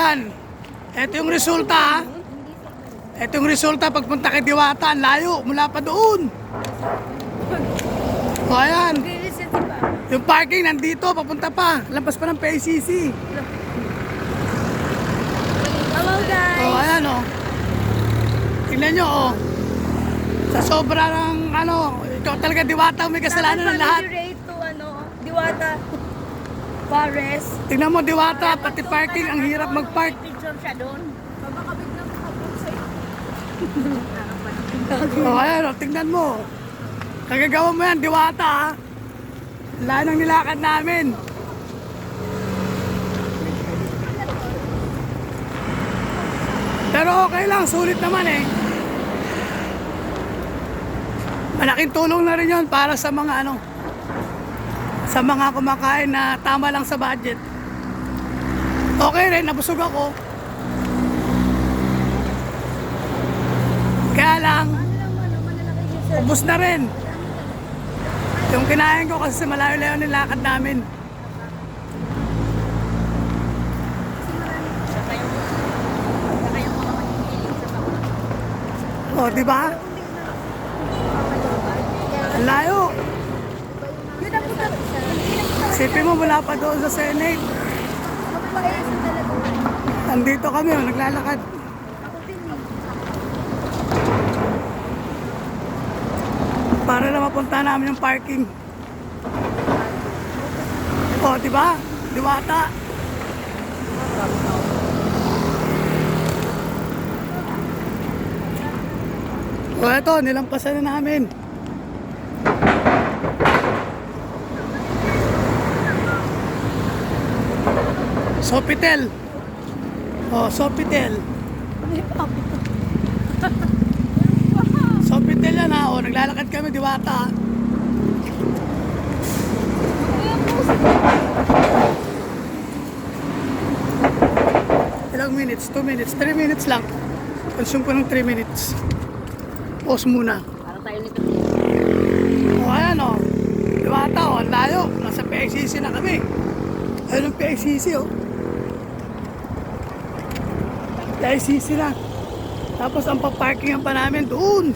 yan. Ito yung resulta ha. Ito yung resulta pagpunta kay Diwata. Ang layo, mula pa doon. O ayan. Yung parking nandito, papunta pa. Lampas pa ng PACC. Hello guys! O ayan o. Tingnan nyo o. Sa sobra ng ano, ikaw talaga Diwata, may kasalanan ng lahat. To, Diwata Pares. Tingnan mo Diwata, pati parking, ang hirap mag-park. Picture siya doon. Babakabig lang makapag sa'yo. O ayan o, tingnan mo. Kagagawa mo yan, Diwata ha. Wala nang nilakad namin. Pero okay lang, sulit naman eh. Malaking tulong na rin yun para sa mga ano, sa mga kumakain na tama lang sa budget. Okay rin, nabusog ako. Kaya lang, ubos na rin. Yung kinain ko kasi malayo-layo nilakad namin. O, di ba? Ang layo. Isipin mo mula pa doon sa Senate. Andito kami, naglalakad. Para na mapunta namin yung parking. O, di ba? Diwata. O, eto, nilampasan na namin. Sofitel. O, Sofitel. Sofitel yan ha. O, naglalakad kami, Diwata. Ilang minutes? 2 minutes? 3 minutes lang. Consume ko ng 3 minutes. Pause muna. Parang tayo nito. O, ayan o. Diwata o, ang layo. Nasa PXCC na kami. Ayun ang PXCC o. PXCC na. Tapos ang paparkingan pa namin doon.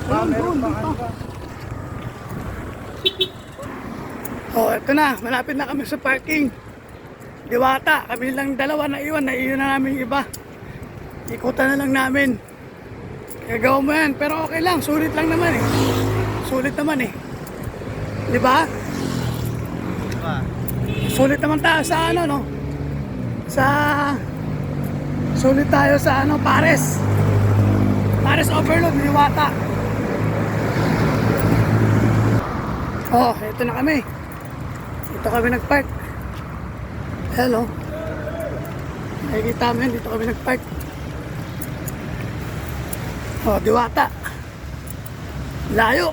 Doon, dito. Oh, eto na. Malapit na kami sa parking. Diwata, kami lang dalawa na iwan. Naiwan na namin yung iba. Ikutan na lang namin. Gagawa mo yan. Pero okay lang. Sulit lang naman eh. Sulit naman eh. Diba? Sulit naman tayo sa ano, no? Sulit tayo sa ano, Pares. Pares Overload, Diwata. Oh, ito na kami. Dito kami nagpark. Hello. Nakikita mo yan, dito kami nagpark. Oh, Diwata. Layo.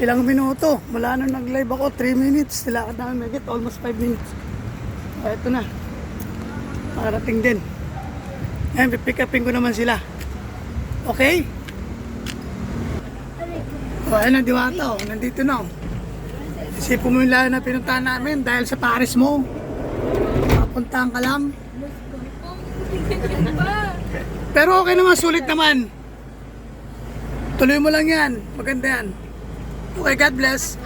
Ilang minuto. Mula nung nag-live ako, 3 minutes. Nilakad namin magit, almost 5 minutes. Oh, ito na. Makarating din. Ayan, pipick upin ko naman sila. Okay? O, ayan ang Diwata, o. Nandito na, o. Isipin mo yung layo na pinuntahan namin dahil sa Paris mo. Papuntahan ka lang. Pero okay naman, sulit naman. Tuloy mo lang yan. Maganda yan. Okay, God bless.